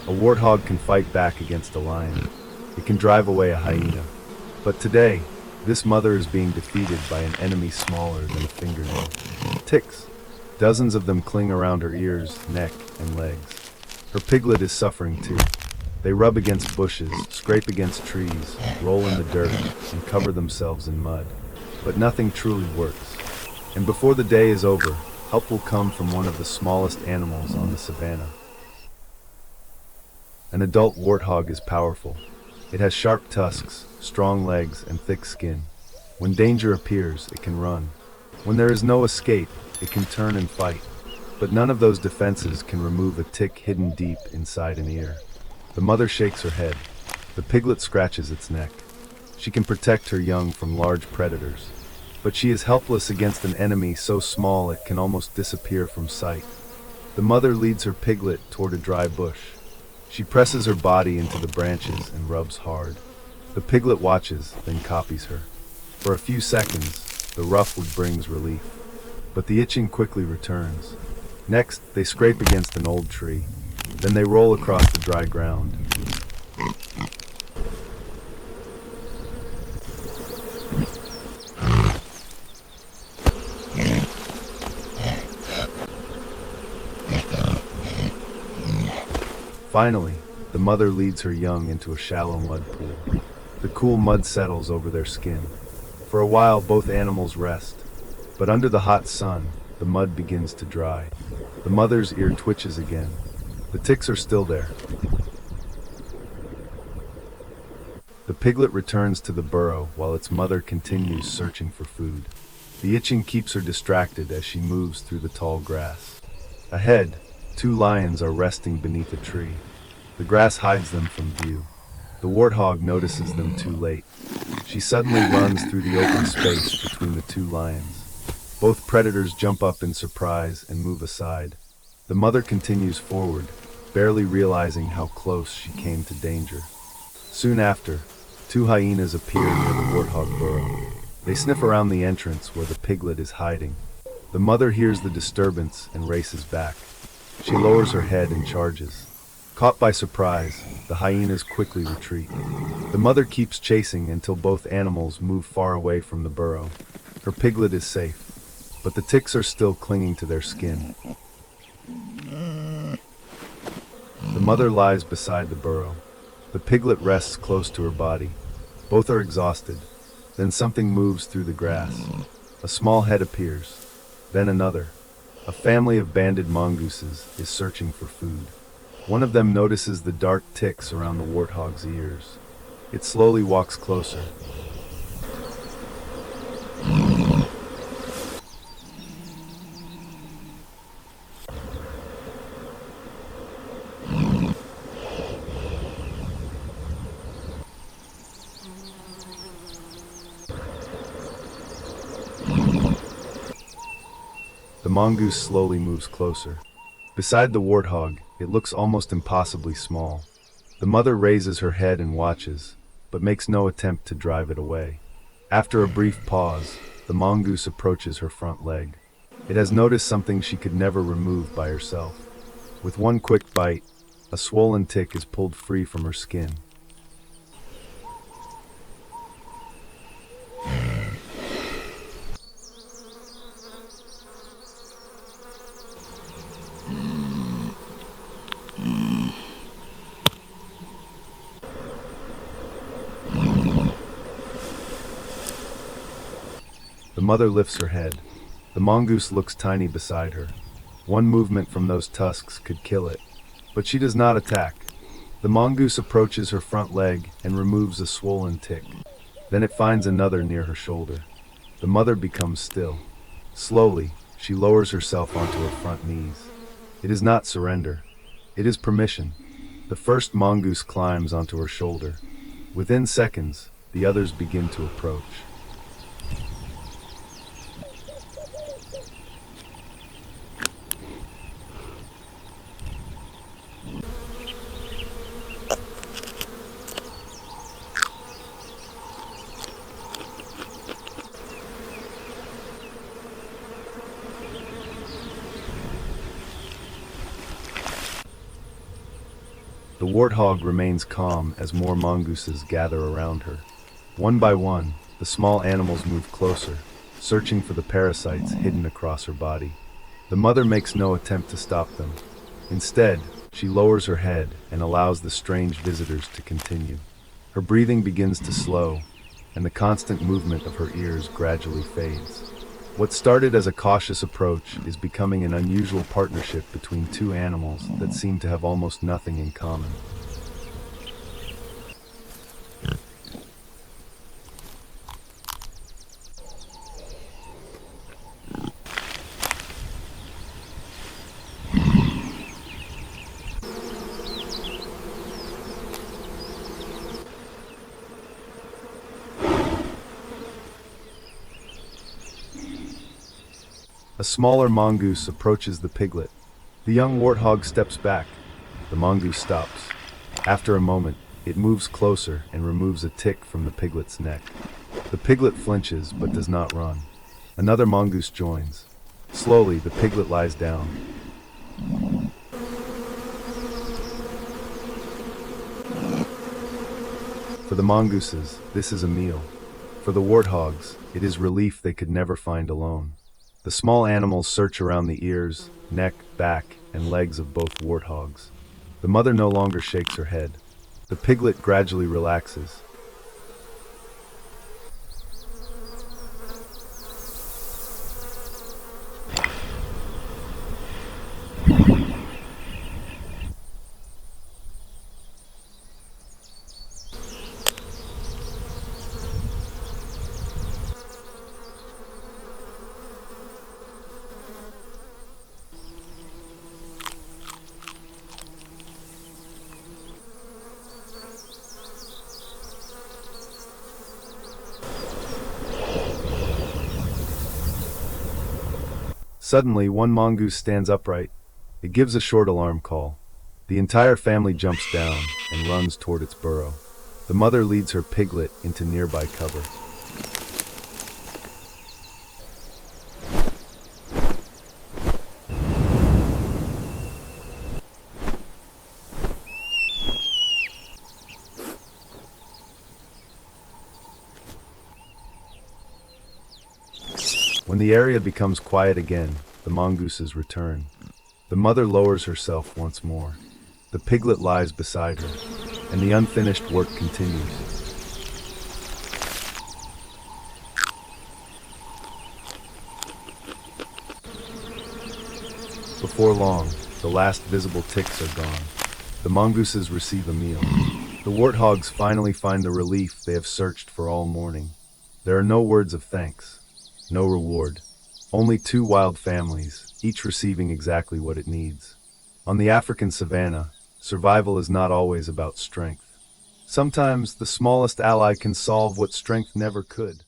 A warthog can fight back against a lion. It can drive away a hyena. But today, this mother is being defeated by an enemy smaller than a fingernail. Ticks. Dozens of them cling around her ears, neck, and legs. Her piglet is suffering too. They rub against bushes, scrape against trees, roll in the dirt, and cover themselves in mud. But nothing truly works. And before the day is over, help will come from one of the smallest animals on the savanna. An adult warthog is powerful. It has sharp tusks, strong legs, and thick skin. When danger appears, it can run. When there is no escape, it can turn and fight. But none of those defenses can remove a tick hidden deep inside an ear. The mother shakes her head. The piglet scratches its neck. She can protect her young from large predators. But she is helpless against an enemy so small it can almost disappear from sight. The mother leads her piglet toward a dry bush. She presses her body into the branches and rubs hard. The piglet watches, then copies her. For a few seconds, the rough wood brings relief. But the itching quickly returns. Next, they scrape against an old tree. Then they roll across the dry ground. Finally, the mother leads her young into a shallow mud pool. The cool mud settles over their skin. For a while, both animals rest. But under the hot sun, the mud begins to dry. The mother's ear twitches again. The ticks are still there. The piglet returns to the burrow while its mother continues searching for food. The itching keeps her distracted as she moves through the tall grass. Ahead, two lions are resting beneath a tree. The grass hides them from view. The warthog notices them too late. She suddenly runs through the open space between the two lions. Both predators jump up in surprise and move aside. The mother continues forward, barely realizing how close she came to danger. Soon after, two hyenas appear near the warthog burrow. They sniff around the entrance where the piglet is hiding. The mother hears the disturbance and races back. She lowers her head and charges. Caught by surprise, the hyenas quickly retreat. The mother keeps chasing until both animals move far away from the burrow. Her piglet is safe, but the ticks are still clinging to their skin. The mother lies beside the burrow. The piglet rests close to her body. Both are exhausted. Then something moves through the grass. A small head appears. Then another. A family of banded mongooses is searching for food. One of them notices the dark ticks around the warthog's ears. It slowly walks closer. The mongoose slowly moves closer. Beside the warthog, it looks almost impossibly small. The mother raises her head and watches, but makes no attempt to drive it away. After a brief pause, the mongoose approaches her front leg. It has noticed something she could never remove by herself. With one quick bite, a swollen tick is pulled free from her skin. The mother lifts her head. The mongoose looks tiny beside her. One movement from those tusks could kill it. But she does not attack. The mongoose approaches her front leg and removes a swollen tick. Then it finds another near her shoulder. The mother becomes still. Slowly, she lowers herself onto her front knees. It is not surrender. It is permission. The first mongoose climbs onto her shoulder. Within seconds, the others begin to approach. The warthog remains calm as more mongooses gather around her. One by one, the small animals move closer, searching for the parasites hidden across her body. The mother makes no attempt to stop them. Instead, she lowers her head and allows the strange visitors to continue. Her breathing begins to slow, and the constant movement of her ears gradually fades. What started as a cautious approach is becoming an unusual partnership between two animals that seem to have almost nothing in common. A smaller mongoose approaches the piglet. The young warthog steps back. The mongoose stops. After a moment, it moves closer and removes a tick from the piglet's neck. The piglet flinches but does not run. Another mongoose joins. Slowly, the piglet lies down. For the mongooses, this is a meal. For the warthogs, it is relief they could never find alone. The small animals search around the ears, neck, back, and legs of both warthogs. The mother no longer shakes her head. The piglet gradually relaxes. Suddenly, one mongoose stands upright. It gives a short alarm call. The entire family jumps down and runs toward its burrow. The mother leads her piglet into nearby cover. When the area becomes quiet again, the mongooses return. The mother lowers herself once more. The piglet lies beside her, and the unfinished work continues. Before long, the last visible ticks are gone. The mongooses receive a meal. The warthogs finally find the relief they have searched for all morning. There are no words of thanks. No reward. Only two wild families, each receiving exactly what it needs. On the African savanna, survival is not always about strength. Sometimes the smallest ally can solve what strength never could.